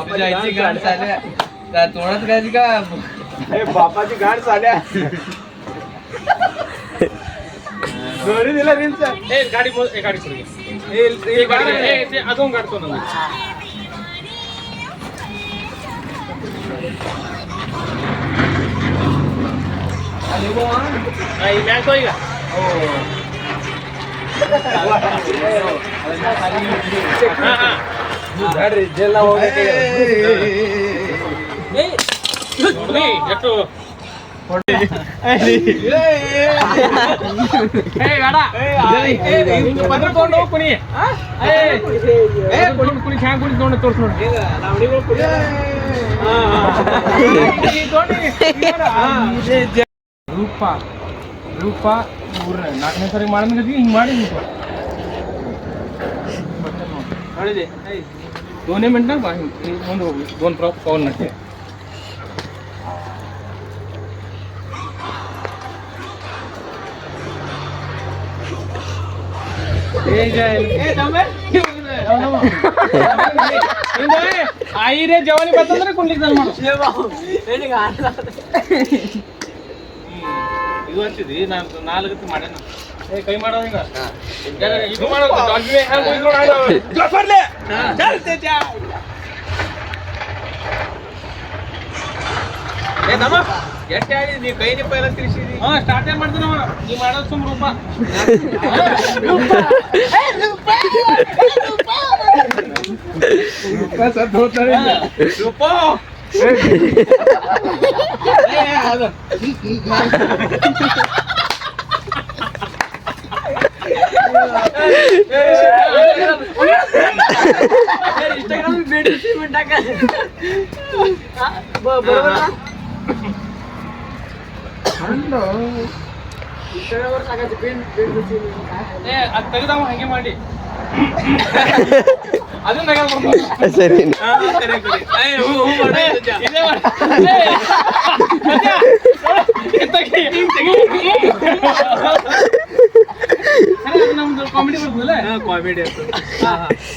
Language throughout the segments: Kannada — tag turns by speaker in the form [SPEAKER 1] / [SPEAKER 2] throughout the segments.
[SPEAKER 1] बापाची गाड चाल्या तोंडात काय का बापाची गाड चाल्या दोरी दिला रीलचा गाडी गाडी अजून काढतो ना मॅच होई का जेल ಎಷ್ಟು ತಗೊಂಡು ಕುಣಿ ಕುಣಿ ಹ್ಯಾಂಗ್ ಕುಣಿ ತಗೊಂಡು ತೋರ್ಸ್ ನೋಡಿ ರೂಪ ರೂಪ 4ನೇ ಸರಿ ಮಾಡಿದ್ರೆ ಹಿಂಗ್ ಮಾಡಿ ನೋಡಿದೆ 2 ಮಿನಿಟ್ನಾಗ ಬಾ ಹಿಂಗೆ ಮುಂದೆ ಹೋಗಿ 2 ಪ್ರಾಪ್ ಕವರ್ ನಟ್ಟೆ आई रे जेवणी बंतंದ್ರೆ ಕುಂಡ್ಲಿಕ್ಕೆ ಚಾಲು ಮಾಡು ಇದು ಹಚ್ಚಿದಿ ನಾನು 4 ಮಾಡ್ಯಾನ ಕೈ ಮಾಡೋದು ಹಿಂಗ ಇದು ಮಾಡೋದು ಡಾಲ್ಫಿ ಹ್ಯಾಂಗ್ ಹೋಗಿ ನೋಡು ಜೋಫರ್ಲೆ ಚಲ್ತೆ ಜಾ ಏ ನಮ ಎಷ್ಟು ಹೇಳಿ ನೀ ಕೈ ನಿಪ್ಪ ಎಲ್ಲ ತಿರ್ಸಿದಿ ಸ್ಟಾರ್ಟ್ ಏನ್ ಮಾಡ್ತಾನ ನೀ ಮಾಡೋದು ಸುಮ್ ರೂಪ ರೂಪ ಸತ್ ಹೋಗ್ತಾರೆ ರೂಪ इंस्टाग्राम में वीडियो सीमेंट टाका बरोबर ಹಣ್ಣು इंस्टाग्राम वर टाकायचं पेन ए ಅದು ತೆಗೆದಾವ ಹಂಗೆ ಮಾಡಿ ಅದನ್ನ ತೆಗೆದು ಸರಿ ಸರಿ ಏ ಹೂ ಮಾಡಿ ಇದೇ ಮಾಡಿ ನಮ್ದು ಕಾಮಿಡಿ ಬರ್ತದಲ್ಲ ಕಾಮಿಡಿ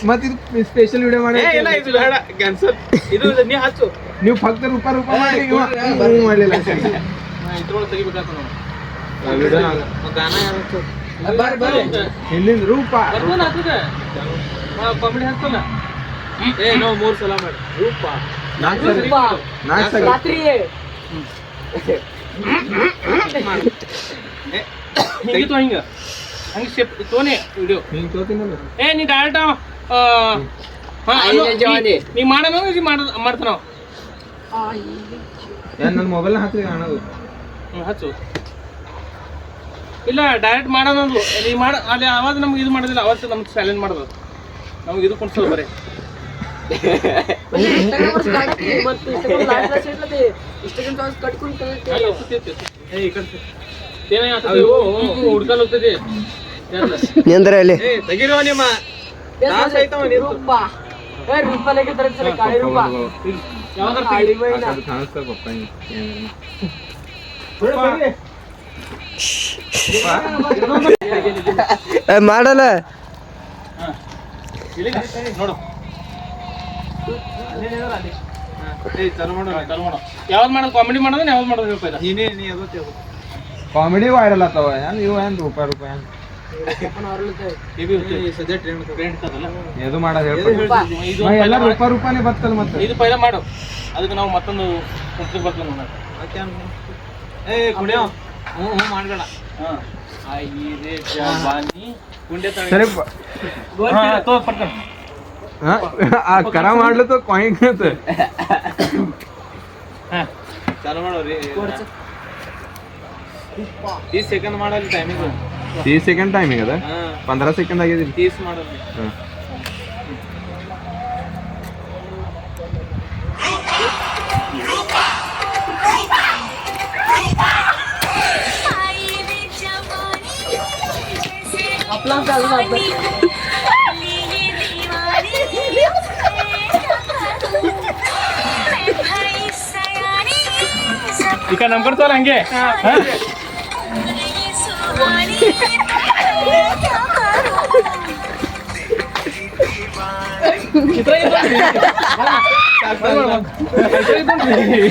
[SPEAKER 1] ಮತ್ತೆ ಇದು ಸ್ಪೆಷಲ್ ವಿಡಿಯೋ ಮಾಡಿ ಇಲ್ಲ ಇದು ಬೇಡ ಕ್ಯಾನ್ಸಲ್ ಇದು ನೀ ಹಚ್ಚು ನೀವು ಫಕ್ತ ರೂಪ ರೂಪ ಮಾಡಿ ಮಾಡಲಿಲ್ಲ ಇದ್ರೊಳಗೆ ತೆಗಿಬೇಕಾಗ್ತದೆ ನಾವು ವಿಡಿಯೋ ಗಾನ ಯಾರು ಬರ್ರಿ ಬರ್ರಿ ಇಲ್ಲಿಂದ ರೂಪ ಕಾಮಿಡಿ ಹಚ್ಚಲ್ಲ ಏ ನೋ 3 ಸಲ ಮಾಡಿ ರೂಪ 4 ಸಲ ರಾತ್ರಿ ಹಿಂಗೆ ತೋ ಹಿಂಗೆ ಹಂಗೆ ಸ್ಟೆಪ್ ತೋನೆ ವಿಡಿಯೋ ಹಿಂಗೆ ತೋತಿನಲ್ಲ ಏ ನೀ ಡೈರೆಕ್ಟ್ ನೀ ಮಾಡೋಣ ಮಾಡ್ತಾನ ನನ್ನ ಮೊಬೈಲ್ ಹಾಕಿ ಕಾಣೋದು ಹಚ್ಚು ಇಲ್ಲ ಡೈರೆಕ್ಟ್ ಮಾಡೋಣ ನೀ ಮಾಡ ಅಲ್ಲಿ ಆವಾಜ್ ನಮ್ಗೆ ಇದು ಮಾಡೋದಿಲ್ಲ ಆವಾಜ್ ನಮ್ಗೆ ಸೈಲೆಂಟ್ ಮಾಡೋದು ನಮ್ಗೆ ಇದು ಕೊಡ್ಸೋದು ಬರೀ ಹುಡ್ಕಲ್ ಹೋಗ್ತದೆ ತೆಗಿರೋ ನಿಮ್ಮ
[SPEAKER 2] ಮಾಡಲ್ಲ
[SPEAKER 1] ನೋಡು ಯಾವ್ದು ಮಾಡೋದು ಕಾಮಿಡಿ ಮಾಡೋದು ಯಾವ್ದು ಮಾಡೋದು ಹೇಳ್ತಾ ಕಾಮಿಡಿ ವೈರಲ್ ಆಗ್ತಾವ ಇವು ಏನು ರೂಪಾಯಿ ಸದ್ಯ ಟ್ರೆಂಡ್ ಇದು ಮಾಡೋದು ಎಲ್ಲ ರೂಪಾಯಿ ಬರ್ತಲ್ಲ ಮತ್ತೆ ಇದು ಪೈಲ ಮಾಡು ಅದಕ್ಕೆ ನಾವು ಮತ್ತೊಂದು ಕಂಪ್ನಿ ಬರ್ತಲ್ಲ ಮತ್ತೆ ಏ ಕುಡಿಯೋ ಹ್ಞೂ ಮಾಡಬೇಡ ಸರಿ ಕರ ಮಾಡ್ಲತ್ತ ಕಾಯಿಂಗ್ ಚಾಲು ಮಾಡೋರಿ 30 ಸೆಕೆಂಡ್ ಮಾಡಲ್ಲ ಟೈಮಿಂಗ್ 30 ಸೆಕೆಂಡ್ ಟೈಮಿಂಗ್ ಅದ 15 ಸೆಕೆಂಡ್ ಆಗಿದೆ 30 ಮಾಡಲ್ಲ अपना चालू ಈಗ ನಮ್ ಕೊಡ್ತಾರ ಹಂಗೆ ಚಿತ್ರ ಬಂದ್ಬಿಡು.